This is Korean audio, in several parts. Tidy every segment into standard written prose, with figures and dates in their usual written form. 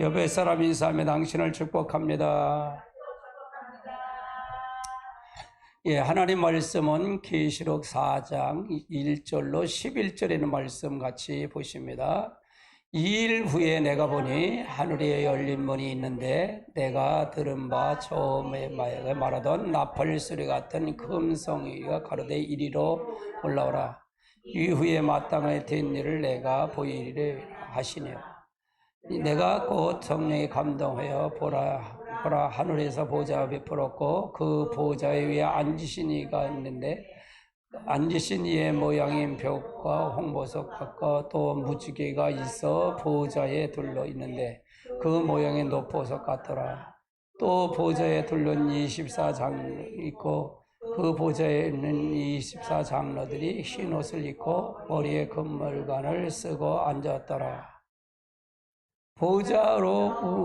옆에 사람 인사하며 당신을 축복합니다. 예, 하나님 말씀은 계시록 4장 1절로 11절에 있는 말씀 같이 보십니다. 2일 후에 내가 보니 하늘에 열린 문이 있는데 내가 들은 바 처음에 말하던 나팔 소리 같은 금성이가 가로되 이리로 올라오라. 이후에 마땅하게 된 일을 내가 보이리라 하시네요. 내가 곧 성령에 감동하여 보라 하늘에서 보좌가 베풀었고 그 보좌 위에 앉으신 이가 있는데 앉으신 이의 모양인 벽과 홍보석 같고 또 무지개가 있어 보좌에 둘러 있는데 그 모양이 높보석 같더라. 또 보좌에 둘러는 24장로 있고 그 보좌에 있는 24장로들이 흰 옷을 입고 머리에 금물관을 쓰고 앉았더라. 보좌로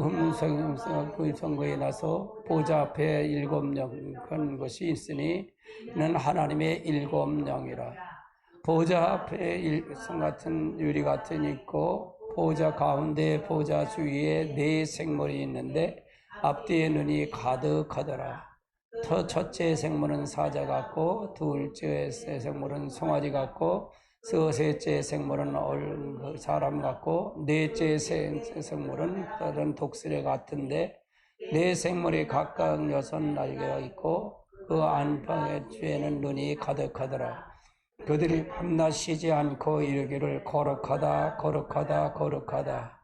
그 선거에 나서 보좌 앞에 7명 큰 것이 있으니 이는 하나님의 7영이라. 보좌 앞에 같은 유리 같은 있고 보좌 가운데 보좌 주위에 4 생물이 있는데 앞뒤에 눈이 가득하더라. 첫째 생물은 사자 같고 둘째 생물은 송아지 같고 셋째 생물은 사람 같고 넷째 생물은 다른 독수리 같은데 4 생물이 각각 6 날개가 있고 그 안방의 뒤에는 눈이 가득하더라. 그들이 밤낮 쉬지 않고 이르기를 거룩하다 거룩하다 거룩하다.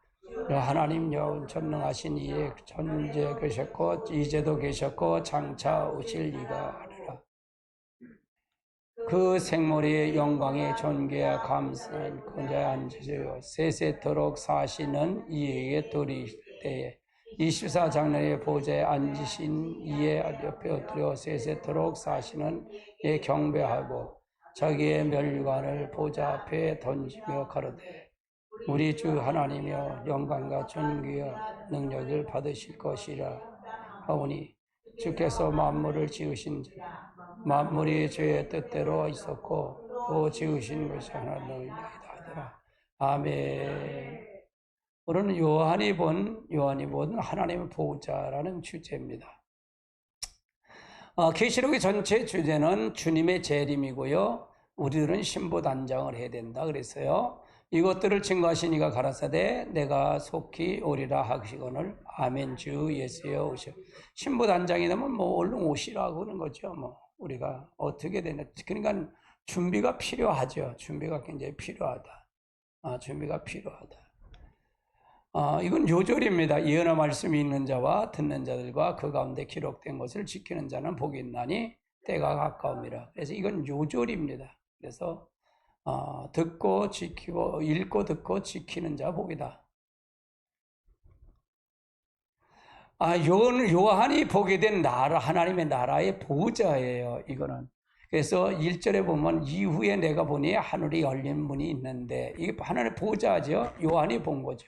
하나님 전능하신 이에 전제 계셨고 이제도 계셨고 장차 오실 이가 하리라. 그 생물의 영광에 존귀와 감사한 권자에 앉으세요. 세세토록 사시는 이에게 돌이실 때에 24장로의 보좌에 앉으신 이의 옆에 엎드려 세세토록 사시는 이에 경배하고 자기의 멸관을 보좌 앞에 던지며 가로되 우리 주 하나님이여 영광과 존귀와 능력을 받으실 것이라 하오니 주께서 만물을 지으신 자 만물이 주의 뜻대로 있었고 또 지으신 것이 하나님이다 하더라. 아멘. 오늘은 요한이 본 하나님의 보호자라는 주제입니다. 계시록의 전체 주제는 주님의 재림이고요. 우리들은 신부단장을 해야 된다 그랬어요. 이것들을 증거하신 이가 가라사대 내가 속히 오리라 하시거늘 아멘 주 예수여 오시오. 신부단장이 되면 얼른 오시라고 하는 거죠. 우리가 어떻게 되냐. 그러니까 준비가 필요하죠. 준비가 굉장히 필요하다. 준비가 필요하다. 이건 요절입니다. 예언의 말씀이 있는 자와 듣는 자들과 그 가운데 기록된 것을 지키는 자는 복이 있나니 때가 가까움이라. 그래서 이건 요절입니다. 그래서 듣고 지키고 읽고 듣고 지키는 자 복이다. 요한이 보게 된 나라, 하나님의 나라의 보호자예요, 이거는. 그래서 1절에 보면 이후에 내가 보니 하늘이 열린 문이 있는데 이게 하나님의 보호자죠. 요한이 본 거죠.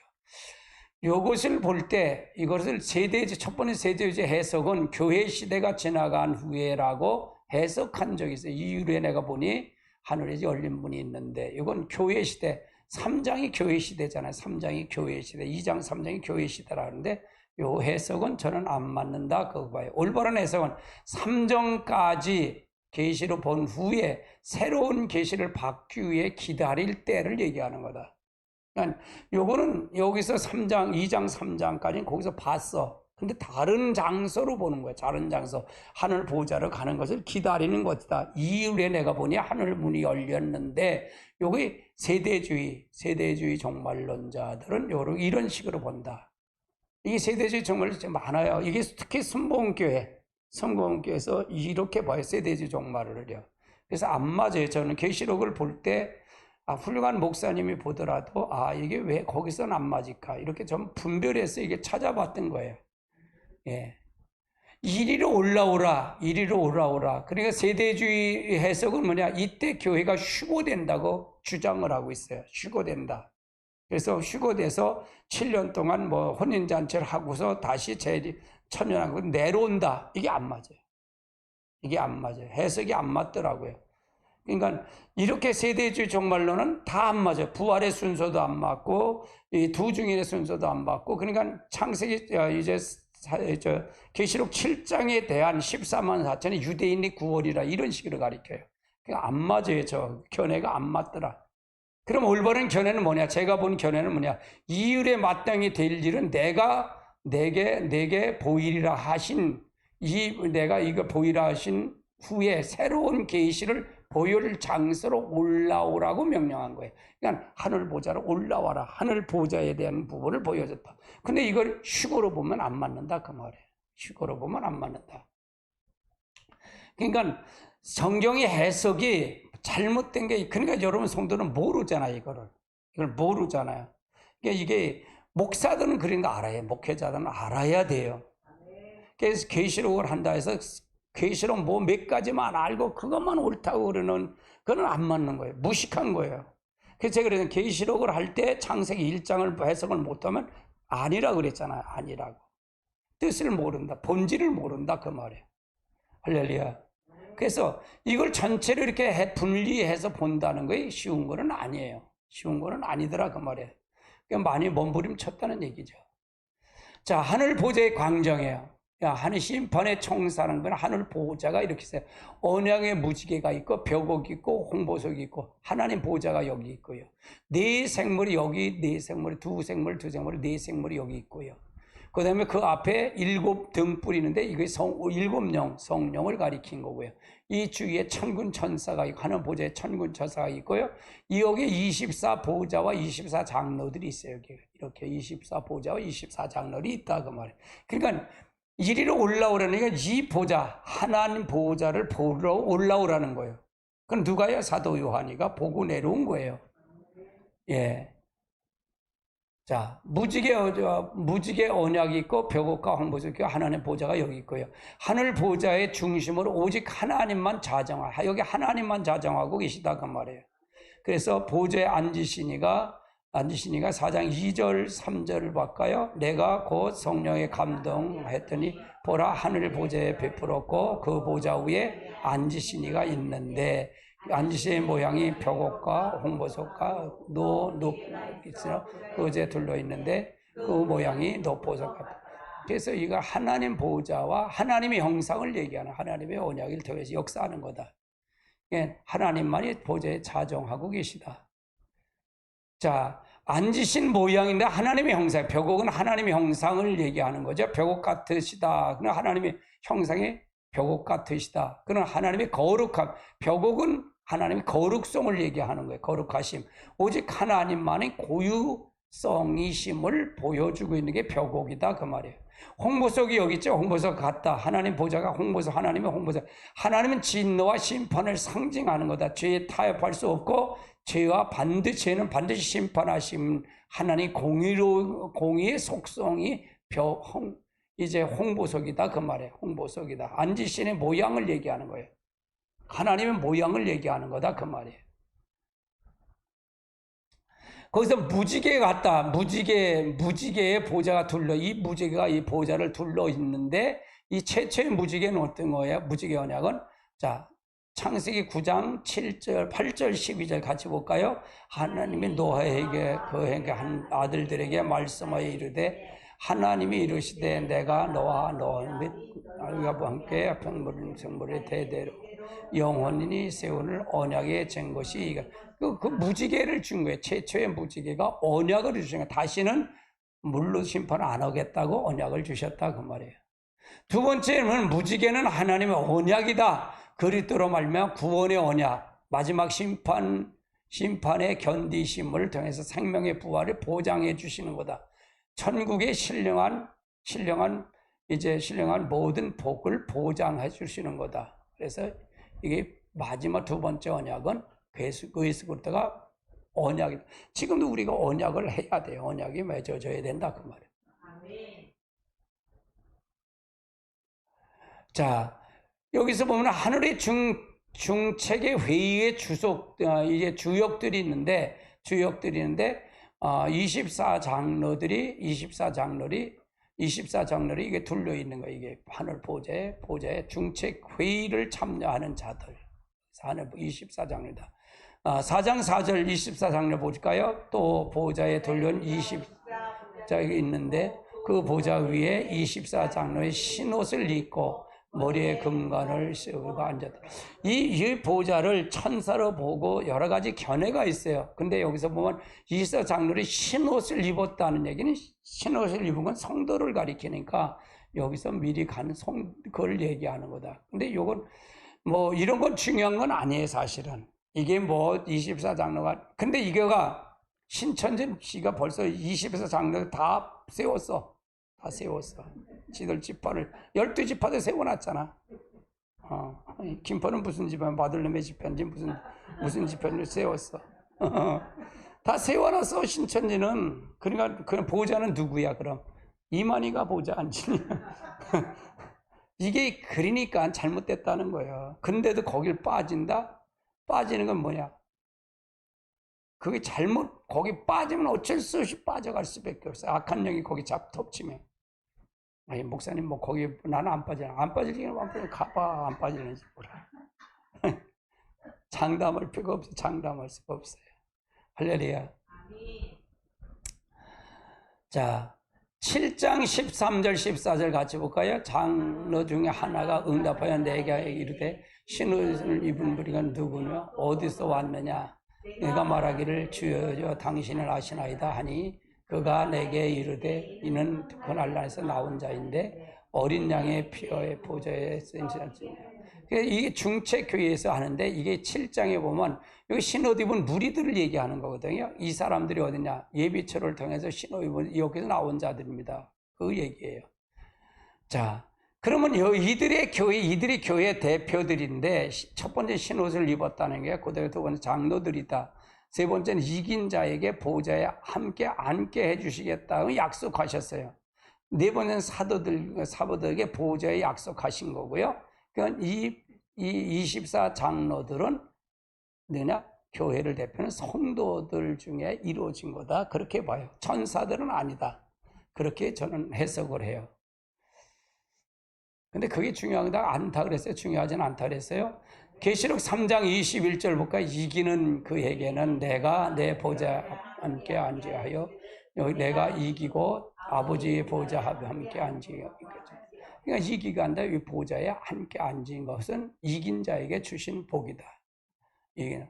이것을 볼 때 이것을 첫 번째 세대주의 해석은 교회 시대가 지나간 후에라고 해석한 적이 있어요. 이후에 내가 보니 하늘에 열린 문이 있는데 이건 교회 시대, 3장이 교회 시대잖아요. 3장이 교회 시대, 2장 3장이 교회 시대라는데 이 해석은 저는 안 맞는다 그거 봐요. 올바른 해석은 3장까지 계시를 본 후에 새로운 계시를 받기 위해 기다릴 때를 얘기하는 거다. 그러니까 요거는 여기서 3장, 2장, 3장까지는 거기서 봤어. 근데 다른 장소로 보는 거야. 다른 장소. 하늘 보좌로 가는 것을 기다리는 것이다. 이후에 내가 보니 하늘 문이 열렸는데 요게 세대주의 종말론자들은 이런 식으로 본다. 이 세대주의 종말론 많아요. 이게 특히 선거원교회에서 이렇게 봐요. 세대주의 종말을요. 그래서 안 맞아요. 저는 계시록을 볼 때 훌륭한 목사님이 보더라도 이게 왜 거기서는 안 맞을까 이렇게 좀 분별해서 이게 찾아봤던 거예요. 예. 이리로 올라오라. 그러니까 세대주의 해석은 뭐냐? 이때 교회가 휴고된다고 주장을 하고 있어요. 휴고된다. 그래서 휴고돼서 7년 동안 혼인잔치를 하고서 다시 천년하고 내려온다. 이게 안 맞아요. 해석이 안 맞더라고요. 그러니까 이렇게 세대주의 종말론은 다 안 맞아요. 부활의 순서도 안 맞고 이 두 증인의 순서도 안 맞고, 그러니까 창세기 이제 계시록 7장에 대한 14만 4천의 유대인의 구원이라 이런 식으로 가르쳐요. 그러니까 안 맞아요. 저 견해가 안 맞더라. 그럼 올바른 견해는 뭐냐? 제가 본 견해는 뭐냐? 이율에 마땅히 될 일은 내게 보이리라 하신, 내가 이거 보이라 하신 후에 새로운 계시를 보혈 장소로 올라오라고 명령한 거예요. 그러니까 하늘 보좌로 올라와라. 하늘 보좌에 대한 부분을 보여줬다. 근데 이걸 휴거로 보면 안 맞는다 그 말이에요. 휴거로 보면 안 맞는다. 그러니까 성경의 해석이 잘못된 게, 그러니까 여러분 성도는 모르잖아요. 이걸 모르잖아요. 그러니까 이게 목사들은 그런 거 알아요. 목회자들은 알아야 돼요. 그래서 계시록을 한다 해서 계시록 뭐 몇 가지만 알고 그것만 옳다고 그러는, 그건 안 맞는 거예요. 무식한 거예요. 그래서 제가 그래서 계시록을 할 때 창세기 1장을 해석을 못하면 아니라 그랬잖아요. 아니라고. 뜻을 모른다. 본질을 모른다 그 말이에요. 할렐루야. 그래서 이걸 전체를 이렇게 분리해서 본다는 게 쉬운 거는 아니에요. 쉬운 거는 아니더라 그 말이에요. 그러니까 많이 몸부림쳤다는 얘기죠. 자, 하늘 보좌의 광정이에요. 하늘 심판의 총사는 건 하늘 보호자가 이렇게 있어요. 언약의 무지개가 있고 벽옥이 있고 홍보석이 있고 하나님 보호자가 여기 있고요. 네 생물이 여기, 네 생물이 두 생물이 네 생물이 여기 있고요. 그 다음에 그 앞에 7 등불이 있는데 이게 7명, 성령을 가리킨 거고요. 이 주위에 천군 천사가 있고 하늘 보좌에 천군 천사가 있고요. 여기에 24 보좌와 24 장로들이 있어요. 이렇게 24 보좌와 24 장로들이 있다 그 말이에요. 그러니까 이리로 올라오라는 게 이 보좌, 하나님 보좌를 보러 올라오라는 거예요. 그럼 누가요? 사도 요한이가 보고 내려온 거예요. 예. 자, 무지개 언약이 있고 벽옥과 홍보석이 있고 하나님 보좌가 여기 있고요. 하늘 보좌의 중심으로 오직 하나님만 여기 하나님만 자정하고 계시다 그 말이에요. 그래서 보좌에 앉으시니가 4장 2절 3절을 볼까요? 내가 곧 성령에 감동했더니 보라 하늘 보좌에 베풀었고 그 보좌 위에 앉으시니가 있는데, 앉으신 모양이 벽옥과 홍보석과 그제 둘러 있는데 그 모양이 노보석 같다. 그래서 이거 하나님 보좌와 하나님의 형상을 얘기하는, 하나님의 언약을 통해서 역사하는 거다. 하나님만이 보좌에 자정하고 계시다. 자, 앉으신 모양인데 하나님의 형상, 벽옥은 하나님의 형상을 얘기하는 거죠. 벽옥 같으시다. 그는 하나님의 형상이 벽옥 같으시다. 그는 하나님의 거룩함, 벽옥은 하나님의 거룩성을 얘기하는 거예요. 거룩하심. 오직 하나님만의 고유성이심을 보여주고 있는 게 벽옥이다 그 말이에요. 홍보석이 여기 있죠. 홍보석 같다. 하나님 보좌가 홍보석, 하나님의 홍보석. 하나님은 진노와 심판을 상징하는 거다. 죄에 타협할 수 없고 죄는 반드시 심판하심, 하나님 공의의 속성이 이제 홍보석이다 그 말이에요. 홍보석이다. 앉으신의 모양을 얘기하는 거예요. 하나님의 모양을 얘기하는 거다 그 말이에요. 거기서 무지개 같다. 무지개의 보좌가 이 무지개가 이 보좌를 둘러 있는데, 이 최초의 무지개는 어떤 거예요? 무지개 언약은, 자, 창세기 9장 7절, 8절, 12절 같이 볼까요? 하나님이 노아에게 그에게 한 아들들에게 말씀하여 이르되, 하나님이 이르시되 내가 너와 및 아이와 함께 생물의 대대로 영원히 세운을 언약에 잰 것이 이거. 그 무지개를 준 거예요. 최초의 무지개가 언약을 주신 거예요. 다시는 물로 심판 안 하겠다고 언약을 주셨다 그 말이에요. 두 번째는 무지개는 하나님의 언약이다. 그리스도로 말미암아 구원의 언약, 마지막 심판의 견디심을 통해서 생명의 부활을 보장해 주시는 거다. 천국에 신령한 모든 복을 보장해 주시는 거다. 그래서 이게 마지막 두 번째 언약은 예수 그리스도가 언약이다. 지금도 우리가 언약을 해야 돼요. 언약이 맺어져야 된다 그 말이에요. 자, 여기서 보면 하늘의 중책의 회의의 이제 주역들이 있는데 24 장로들이 이게 둘러 있는 거예요. 이게 하늘 보좌에 중책 회의를 참여하는 자들. 24장로다. 4장 4절 24장로 볼까요? 또 보좌에 돌려온 20장이 있는데 그 보좌 위에 24장로의 흰옷을 입고 머리에 금관을 씌우고 앉았다. 이 보좌를 천사로 보고 여러 가지 견해가 있어요. 근데 여기서 보면 24장로의 흰옷을 입었다는 얘기는 흰옷을 입은 건 성도를 가리키니까 여기서 미리 가는 그걸 얘기하는 거다. 근데 이건 뭐 이런 건 중요한 건 아니에요, 사실은. 이게 뭐 24장로가 근데 이거가 신천지 씨가 벌써 24장로 다 세웠어. 다 세웠어. 지들 지파를 12지파도 세워놨잖아. 김포는 무슨 지파, 마들렘의 지파인지 무슨 지파를 세웠어. 다 세워놨어, 신천지는. 그러니까 그 보좌는 누구야, 그럼? 이만희가 보좌 앉으냐? 이게 그러니까 잘못됐다는 거예요. 근데도 거길 빠진다? 빠지는 건 뭐냐? 그게 거기 빠지면 어쩔 수 없이 빠져갈 수밖에 없어요. 악한 영이 거기 덮치면. 아니, 목사님, 뭐, 거기, 나는 안 빠지나. 안 빠지기는 가봐. 안 빠지는지 몰라. 장담할 필요가 없어요. 장담할 수가 없어요. 할렐루야. 자, 7장 13절, 14절 같이 볼까요? 장로 중에 하나가 응답하여 내게 이르되 흰옷을 입은 무리가 누구냐? 어디서 왔느냐? 내가 말하기를 주여 당신을 아시나이다 하니 그가 내게 이르되 이는 그날에서 나온 자인데 어린 양의 피어의 보좌에 쓰인 자입니다. 이게 중체교회에서 하는데 이게 7장에 보면 여기 흰옷 입은 무리들을 얘기하는 거거든요. 이 사람들이 어디냐? 예비처를 통해서 흰옷 입은 여기서 나온 자들입니다. 그 얘기예요. 자, 그러면 이들이 교회 대표들인데 첫 번째 흰옷을 입었다는 게 그다음에 두 번째 장로들이다. 세 번째는 이긴 자에게 보좌에 함께 앉게 해주시겠다고 약속하셨어요. 네 번째는 사도들에게 보좌에 약속하신 거고요. 그러니까 이 24장로들은 뭐냐? 교회를 대표하는 성도들 중에 이루어진 거다. 그렇게 봐요. 천사들은 아니다. 그렇게 저는 해석을 해요. 근데 그게 중요하다 않다 그랬어요? 중요하지는 않다 그랬어요? 계시록 3장 21절 볼까요? 이기는 그에게는 내가 내 보좌 함께 앉으하여 내가 이기고 아버지의 보좌 함께 앉으여. 그러니까 이기가 한다. 이 보좌에 함께 앉은 것은 이긴 자에게 주신 복이다. 이게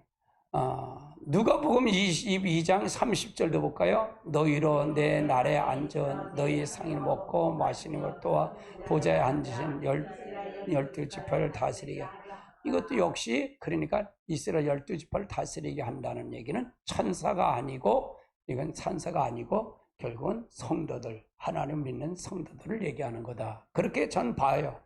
누가복음 22장 30절도 볼까요? 너희로 내 날에 앉아 너희 상을 먹고 마시는 것 또한 보좌에 앉으신 12지파를 다스리게. 이것도 역시 그러니까 이스라엘 12지파를 다스리게 한다는 얘기는 천사가 아니고 이건 산사가 아니고 결국은 성도들, 하나님 믿는 성도들을 얘기하는 거다. 그렇게 전 봐요.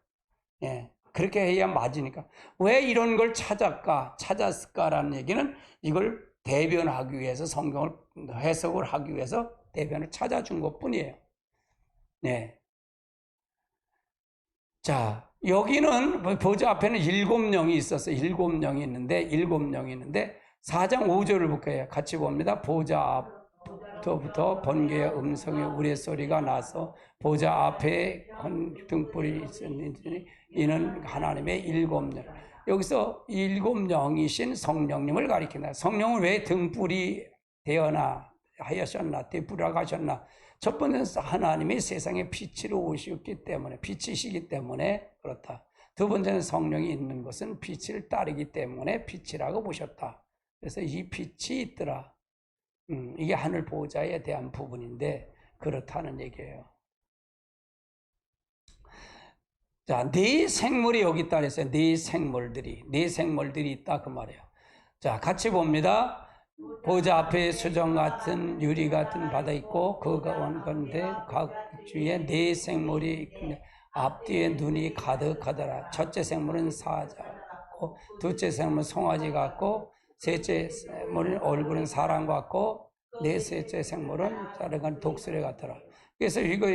예, 그렇게 해야 맞으니까. 왜 이런 걸 찾았을까라는 얘기는 이걸 대변하기 위해서 성경을 해석을 하기 위해서 대변을 찾아준 것 뿐이에요. 네. 자, 여기는 보좌 앞에는 7명이 있었어요. 7명이 있는데 4장 5절을 볼게요. 같이 봅니다. 보좌 앞부터 번개의 음성의 우레소리가 나서 보좌 앞에 등불이 있었는지 이는 하나님의 7명. 여기서 7명이신 성령님을 가리킨다. 성령은 왜 등불이 되어나 하셨나, 등불이라고 하셨나? 첫 번째는 하나님이 세상에 빛으로 오셨기 때문에, 빛이시기 때문에 그렇다. 두 번째는 성령이 있는 것은 빛을 따르기 때문에 빛이라고 보셨다. 그래서 이 빛이 있더라. 이게 하늘 보좌에 대한 부분인데 그렇다는 얘기예요. 자, 네 생물이 여기 있다 그랬어요. 네 생물들이 있다 그 말이에요. 자, 같이 봅니다. 보좌 앞에 수정 같은 유리 같은 바다 있고 그 가운데 각 주에 네 생물이 있는데 앞뒤에 눈이 가득하더라. 첫째 생물은 사자 같고 둘째 생물은 송아지 같고 셋째 생물은 얼굴은 사람 같고 넷째 생물은 자르간 독수리 같더라. 그래서 이거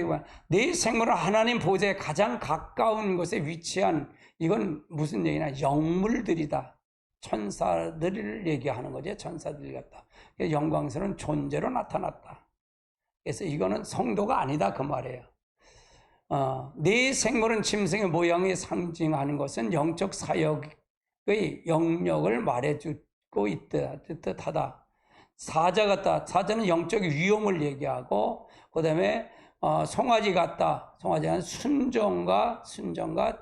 네 생물은 하나님 보좌에 가장 가까운 곳에 위치한 이건 무슨 얘기냐? 영물들이다. 천사들을 얘기하는 거죠. 천사들 같다. 영광스러운 존재로 나타났다. 그래서 이거는 성도가 아니다 그 말이에요. 네 생물은 짐승의 모양에 상징하는 것은 영적 사역 의 영역을 말해주고 있다, 뜻하다. 사자 같다. 사자는 영적 위험을 얘기하고, 그 다음에 송아지 같다. 송아지는 순종과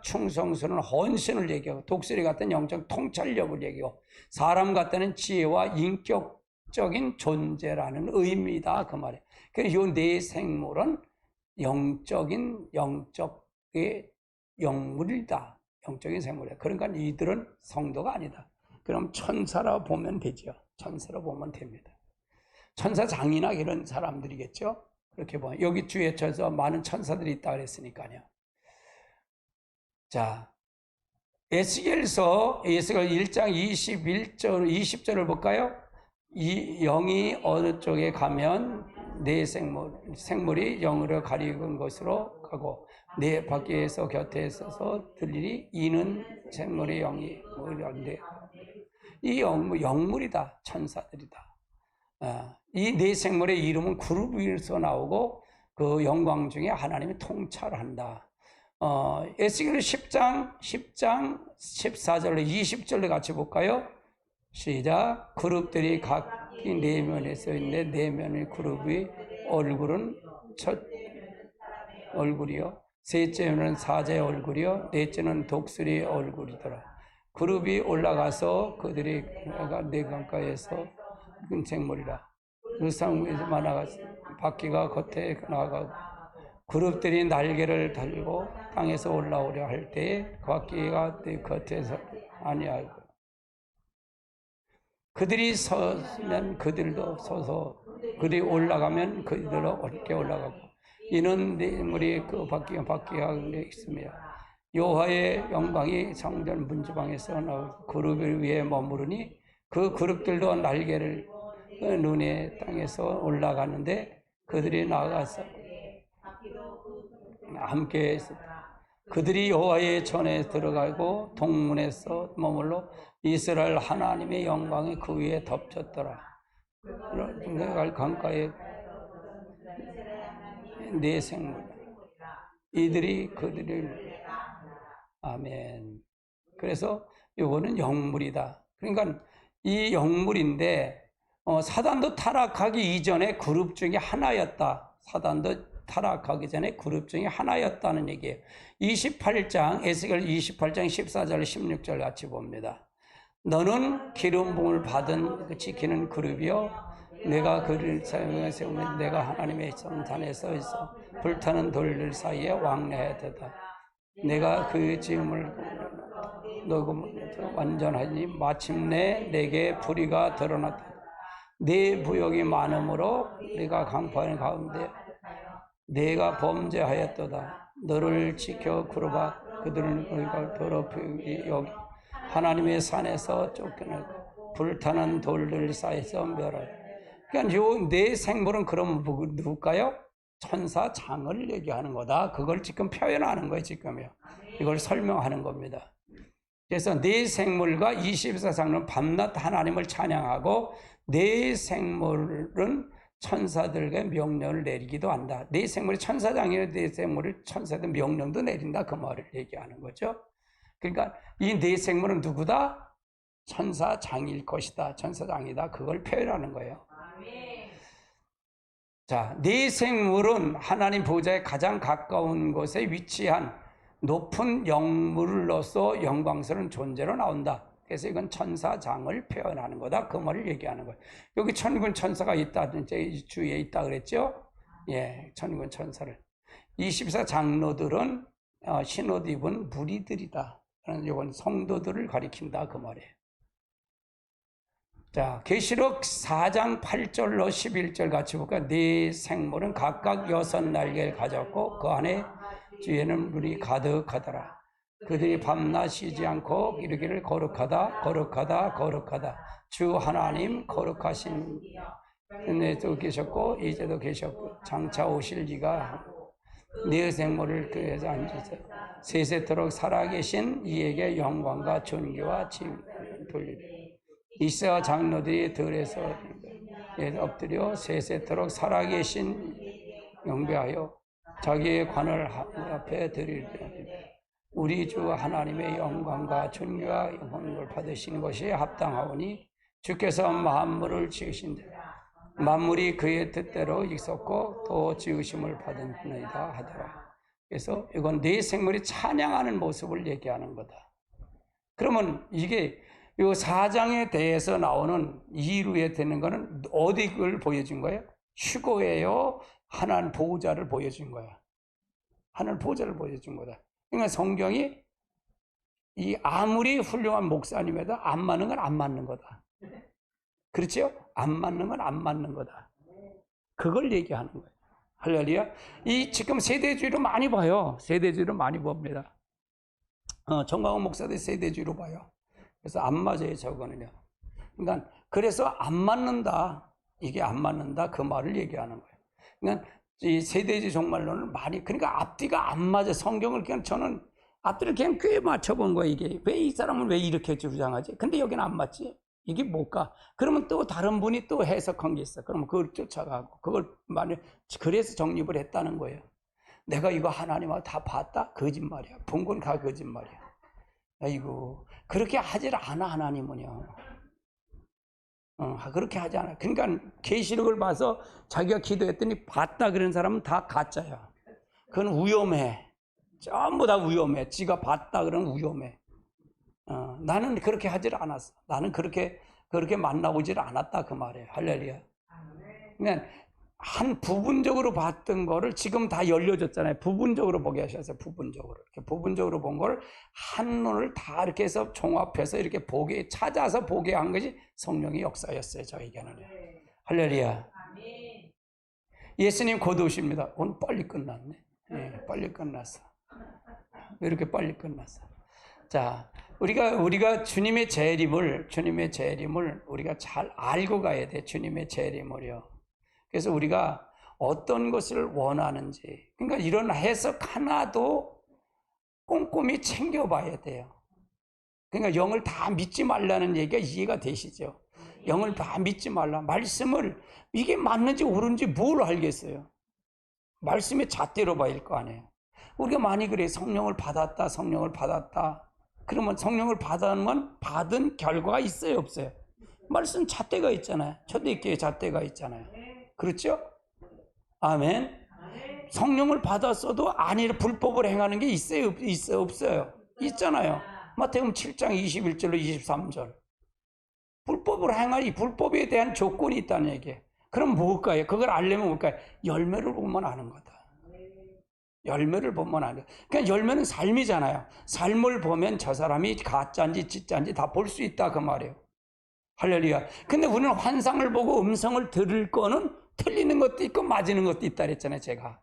충성스러운 헌신을 얘기하고, 독수리 같다는 영적 통찰력을 얘기하고, 사람 같다는 지혜와 인격적인 존재라는 의미다 그 말이에요. 그래서 이 네 생물은 영적의 영물이다. 영적인 생물이다. 그러니까 이들은 성도가 아니다. 그럼 천사라 보면 되죠. 천사로 보면 됩니다. 천사장이나 이런 사람들이겠죠. 그렇게 보면 여기 주에 쳐서 많은 천사들이 있다 그랬으니까요. 자, 에스겔서 1장 20절을 볼까요? 이 영이 어느 쪽에 가면 내 생물이 영으로 가리운 것으로 가고 내 밖에서 곁에 있어서 들리니 이는 생물의 영이 뭐인데 이 영물이다. 천사들이다. 이 네 생물의 이름은 그룹에서 나오고 그 영광 중에 하나님이 통찰한다. 에스겔 10장 14절로 20절로 같이 볼까요? 시작. 그룹들이 각기 네 면에 서 있는데 네 면의 그룹의 얼굴은 첫 얼굴이요, 셋째는 사자의 얼굴이요, 넷째는 독수리의 얼굴이더라. 그룹이 올라가서 그들이 네 강가에서 생물이라. 그 상에서 나가서 바퀴가 겉에 나가고 그룹들이 날개를 달고 땅에서 올라오려 할 때에 바퀴가 네 겉에서 아니하고 그들이 서면 그들도 서서 그들이 올라가면 그들도 어렵게 올라가고 이는 내물이 그 바퀴가 있습니다. 여호와의 영광이 성전 문지방에서 나오고 그룹을 위에 머무르니 그 그룹들도 날개를 눈에 땅에서 올라가는데 그들이 나가서 함께 있었다. 그들이 여호와의 전에 들어가고 동문에서 머물러 이스라엘 하나님의 영광이 그 위에 덮쳤더라. 내가 강가에 네 생물 이들이 그들을 아멘. 그래서 이거는 영물이다. 그러니까 이 영물인데 사단도 타락하기 이전에 그룹 중에 하나였다. 사단도 타락하기 전에 그룹 중에 하나였다는 얘기예요. 28장 에스겔 28장 14절 16절 같이 봅니다. 너는 기름 부음을 받은 지키는 그룹이요 내가 그를 사용해 세우면 내가 하나님의 성산에 서 있어 불타는 돌들 사이에 왕래하였다. 내가 그 지음을 완전하니 마침내 내게 불의가 드러났다. 네 부역이 많음으로 내가 강포하는 가운데 내가 범죄하였도다. 너를 지켜 그룹아 그들은 너희가 더럽히 여기 하나님의 산에서 쫓겨나고 불타는 돌들 사이에서 멸하다. 그러니까 요 네 생물은 그럼 누굴까요? 천사장을 얘기하는 거다. 그걸 지금 표현하는 거예요. 지금요. 이걸 설명하는 겁니다. 그래서 네 생물과 24장은 밤낮 하나님을 찬양하고 네 생물은 천사들에게 명령을 내리기도 한다. 네 생물이 천사장이라 네 생물을 천사들 명령도 내린다. 그 말을 얘기하는 거죠. 그러니까 이 네 생물은 누구다? 천사장일 것이다. 천사장이다. 그걸 표현하는 거예요. 자, 네 생물은 하나님 보좌에 가장 가까운 곳에 위치한 높은 영물로서 영광스러운 존재로 나온다. 그래서 이건 천사장을 표현하는 거다. 그 말을 얘기하는 거예요. 여기 천군 천사가 있다. 이 주위에 있다 그랬죠? 예, 천군 천사를. 24장로들은 신옷 입은 무리들이다. 이건 성도들을 가리킨다. 그 말이에요. 자, 계시록 4장 8절로 11절 같이 볼까요? 네 생물은 각각 6날개를 가졌고 그 안에 뒤에는 물이 가득하더라. 그들이 밤낮 쉬지 않고 이르기를 거룩하다 거룩하다 거룩하다 주 하나님 거룩하신 은혜도 계셨고 이제도 계셨고 장차 오실 이가 네 생물을 그에서 앉으셔 세세토록 살아계신 이에게 영광과 존귀와 칭찬을 돌리리. 이스라엘 장로들이 들에서 엎드려 세세토록 살아계신 영배하여 자기의 관을 앞에 드리리라. 우리 주 하나님의 영광과 존귀와 영광을 받으시는 것이 합당하오니 주께서 만물을 지으신데 만물이 그의 뜻대로 있었고 또 지으심을 받은이다 하더라. 그래서 이건 네 생물이 찬양하는 모습을 얘기하는 거다. 그러면 이게 이 사장에 대해서 나오는 이루에 되는 거는 어디를 보여준 거예요? 휴거예요? 하나님 보호자를 보여준 거야. 하나님 보호자를 보여준 거다. 그러니까 성경이 이 아무리 훌륭한 목사님에도 안 맞는 건 안 맞는 거다. 그렇죠? 안 맞는 건 안 맞는 거다. 그걸 얘기하는 거예요. 할렐루야. 이 지금 세대주의로 많이 봐요. 세대주의로 많이 봅니다. 정광훈 목사도 세대주의로 봐요. 그래서 안 맞아요, 저거는요. 그러니까 그래서 안 맞는다. 이게 안 맞는다. 그 말을 얘기하는 거예요. 그러니까 이 세대주의 종말론을 많이, 그러니까 앞뒤가 안 맞아. 성경을 그냥 저는 앞뒤를 그냥 꽤 맞춰본 거예요. 이게 왜 이 사람은 왜 이렇게 주장하지? 근데 여기는 안 맞지? 이게 뭘까? 그러면 또 다른 분이 또 해석한 게 있어. 그러면 그걸 쫓아가고 그걸 그래서 정립을 했다는 거예요. 내가 이거 하나님하고 다 봤다? 거짓말이야. 본 건 다 거짓말이야. 아이고, 그렇게 하질 않아, 하나님은요. 그렇게 하지 않아. 그러니까 계시록을 봐서 자기가 기도했더니 봤다 그런 사람은 다 가짜야. 그건 위험해. 전부 다 위험해. 지가 봤다 그러면 위험해. 나는 그렇게 하질 않았어. 나는 그렇게 만나보질 않았다 그 말이에요. 할렐루야. 그냥 한 부분적으로 봤던 거를 지금 다 열려줬잖아요. 부분적으로 보게 하셨어요. 부분적으로. 이렇게 부분적으로 본 걸 한눈을 다 이렇게 해서 종합해서 이렇게 보게, 찾아서 보게 한 것이 성령의 역사였어요. 저에게는. 할렐루야. 예수님 곧 오십니다. 오늘 빨리 끝났네. 네, 빨리 끝났어. 왜 이렇게 빨리 끝났어? 자, 우리가 주님의 재림을 우리가 잘 알고 가야 돼. 주님의 재림을요. 그래서 우리가 어떤 것을 원하는지, 그러니까 이런 해석 하나도 꼼꼼히 챙겨봐야 돼요. 그러니까 영을 다 믿지 말라는 얘기가 이해가 되시죠? 영을 다 믿지 말라. 말씀을 이게 맞는지 옳은지 뭘 알겠어요? 말씀의 잣대로 봐야 할 거 아니에요. 우리가 많이 그래. 성령을 받았다. 그러면 성령을 받은 결과가 있어요, 없어요? 말씀 잣대가 있잖아요. 초대교회 잣대가 있잖아요. 그렇죠? 아멘. 성령을 받았어도 아니라 불법을 행하는 게 있어요, 없어요? 있잖아요. 마태복음 7장 21절로 23절. 불법을 행하니 불법에 대한 조건이 있다는 얘기예요. 그럼 뭘까요? 그걸 알려면 뭘까요? 열매를 보면 아는 거다. 열매를 보면 아는 거다. 그러니까 열매는 삶이잖아요. 삶을 보면 저 사람이 가짜인지 진짜인지 다 볼 수 있다 그 말이에요. 할렐루야. 근데 우리는 환상을 보고 음성을 들을 거는 틀리는 것도 있고 맞는 것도 있다 그랬잖아요, 제가.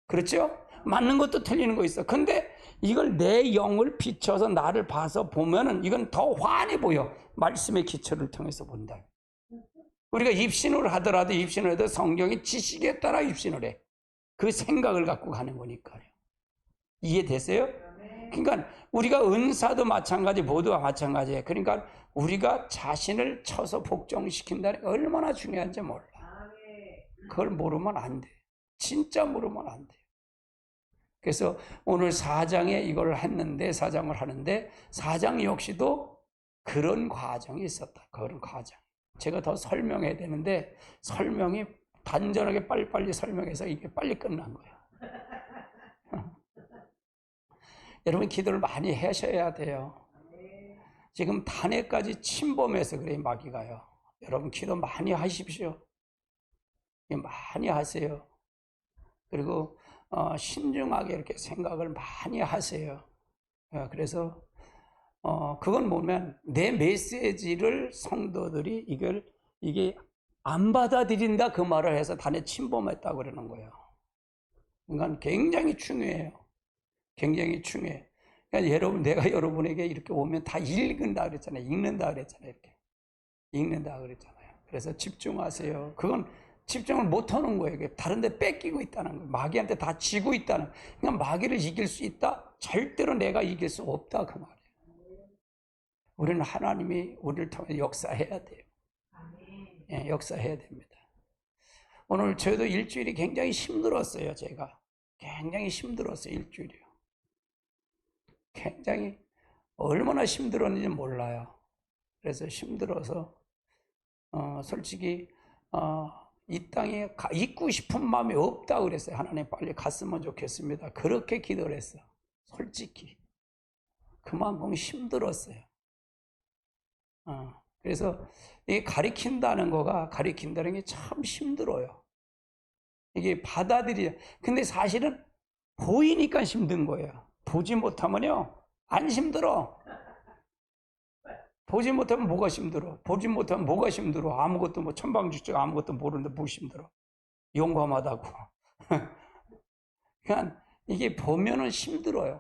그렇죠? 맞는 것도 틀리는 거 있어. 근데 이걸 내 영을 비춰서 나를 봐서 보면은 이건 더 환히 보여. 말씀의 기초를 통해서 본다. 우리가 입신을 하더라도 입신을 해도 성경의 지식에 따라 입신을 해. 그 생각을 갖고 가는 거니까요. 이해되세요? 그러니까 우리가 은사도 마찬가지, 모두가 마찬가지예요. 그러니까 우리가 자신을 쳐서 복종시킨다는 게 얼마나 중요한지 몰라. 그걸 모르면 안 돼. 진짜 모르면 안 돼. 그래서 오늘 4장에 이걸 했는데, 4장을 하는데 4장 역시도 그런 과정이 있었다. 그런 과정. 제가 더 설명해야 되는데 설명이 단전하게 빨리빨리 설명해서 이게 빨리 끝난 거예요. 여러분 기도를 많이 하셔야 돼요. 지금 탄핵까지 침범해서 그래 마귀가요. 여러분 기도 많이 하십시오. 많이 하세요. 그리고 신중하게 이렇게 생각을 많이 하세요. 그래서 그건 뭐냐면 내 메시지를 성도들이 이게 안 받아들인다 그 말을 해서 단에 침범했다고 그러는 거예요. 그러니까 굉장히 중요해요. 굉장히 중요해. 그러니까 여러분, 내가 여러분에게 이렇게 오면 다 읽는다 그랬잖아요. 읽는다 그랬잖아요. 이렇게 읽는다 그랬잖아요. 그래서 집중하세요. 그건 집중을 못 하는 거예요. 다른 데 뺏기고 있다는 거예요. 마귀한테 다 지고 있다는 거예요. 그러니까 마귀를 이길 수 있다? 절대로 내가 이길 수 없다 그 말이에요. 우리는 하나님이 우리를 통해 역사해야 돼요. 예, 역사해야 됩니다. 오늘 저도 일주일이 굉장히 힘들었어요. 제가 굉장히 힘들었어요. 일주일이요. 굉장히 얼마나 힘들었는지 몰라요. 그래서 힘들어서 솔직히 이 땅에 있고 싶은 마음이 없다 그랬어요. 하나님 빨리 갔으면 좋겠습니다. 그렇게 기도를 했어. 솔직히 그만큼 힘들었어요. 그래서 이 가리킨다는 게 참 힘들어요. 이게 근데 사실은 보이니까 힘든 거예요. 보지 못하면요 안 힘들어. 보지 못하면 뭐가 힘들어? 보지 못하면 뭐가 힘들어? 아무것도 천방지축 아무것도 모르는데 뭐 힘들어? 용감하다고. 그냥 이게 보면은 힘들어요.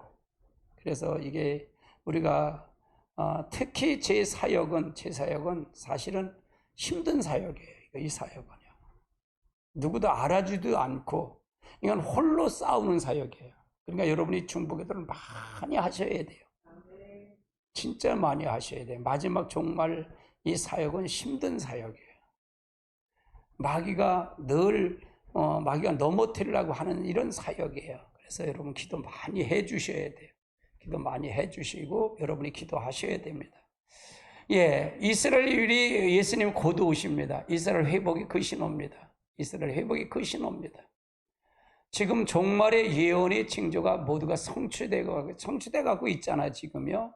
그래서 이게 우리가 특히 제 사역은 사실은 힘든 사역이에요. 이 사역은요. 누구도 알아주지도 않고 이건 홀로 싸우는 사역이에요. 그러니까 여러분이 중보기도를 많이 하셔야 돼요. 진짜 많이 하셔야 돼요. 마지막 정말 이 사역은 힘든 사역이에요. 마귀가 넘어뜨리려고 하는 이런 사역이에요. 그래서 여러분 기도 많이 해 주셔야 돼요. 기도 많이 해 주시고 여러분이 기도하셔야 됩니다. 예, 이스라엘이 예수님 곧 오십니다. 이스라엘 회복이 그 신호입니다. 이스라엘 회복이 그 신호입니다. 지금 종말의 예언의 징조가 모두가 성취돼 가고 있잖아요, 지금요.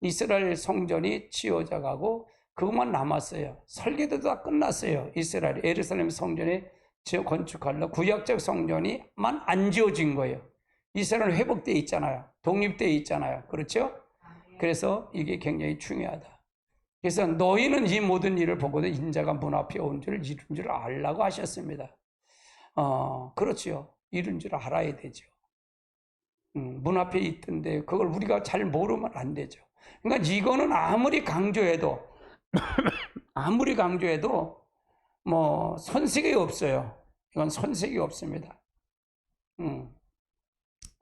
이스라엘 성전이 지어져 가고 그것만 남았어요. 설계도 다 끝났어요. 이스라엘 예루살렘 성전이 건축하려 구약적 성전이만 안 지어진 거예요. 이스라엘 회복되어 있잖아요. 독립되어 있잖아요. 그렇죠? 그래서 이게 굉장히 중요하다. 그래서 너희는 이 모든 일을 보고도 인자가 문 앞에 온 줄 이룬 줄 알라고 하셨습니다. 그렇죠. 이룬 줄 알아야 되죠. 문 앞에 있던데 그걸 우리가 잘 모르면 안 되죠. 그러니까 이거는 아무리 강조해도 뭐 손색이 없어요. 이건 손색이 없습니다.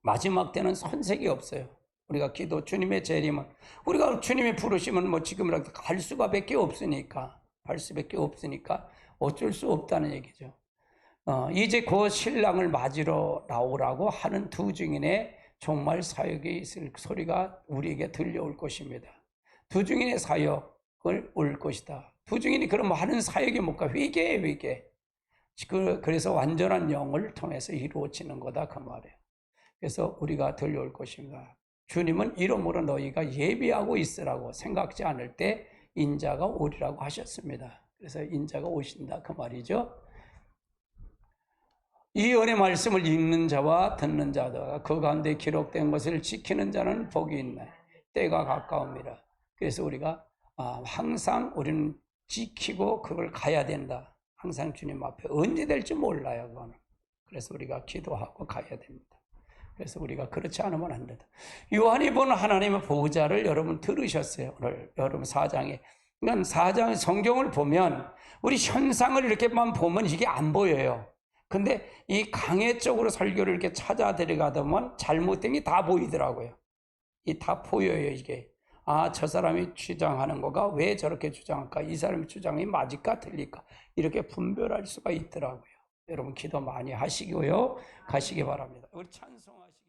마지막 때는 손색이 없어요. 우리가 주님의 재림은 우리가 주님이 부르시면 뭐 지금이라도 갈 수밖에 없으니까 어쩔 수 없다는 얘기죠. 이제 그 신랑을 맞으러 나오라고 하는 두 증인의 정말 사역이 있을 소리가 우리에게 들려올 것입니다. 두 증인의 사역을 올 것이다. 두 증인이 그럼 하는 사역이 뭘까? 회개. 그래서 완전한 영을 통해서 이루어지는 거다 그 말이에요. 그래서 우리가 들려올 것입니다. 주님은 이러므로 너희가 예비하고 있으라고 생각지 않을 때 인자가 오리라고 하셨습니다. 그래서 인자가 오신다 그 말이죠. 이 은혜 말씀을 읽는 자와 듣는 자가 그 가운데 기록된 것을 지키는 자는 복이 있네. 때가 가까웁니다. 그래서 우리가 항상 우리는 지키고 그걸 가야 된다. 항상 주님 앞에 언제 될지 몰라요. 그거는. 그래서 우리가 기도하고 가야 됩니다. 그래서 우리가 그렇지 않으면 안 된다. 요한이 본 하나님의 보호자를 여러분 들으셨어요. 오늘 여러분 4장에. 그러니까 4장 성경을 보면 우리 현상을 이렇게만 보면 이게 안 보여요. 근데 이 강해 쪽으로 설교를 이렇게 찾아 들어가다 보면 잘못된 게 다 보이더라고요. 이 다 보여요, 이게. 저 사람이 주장하는 거가 왜 저렇게 주장할까? 이 사람의 주장이 맞을까? 틀릴까? 이렇게 분별할 수가 있더라고요. 여러분 기도 많이 하시고요. 가시기 바랍니다. 우리 찬송하시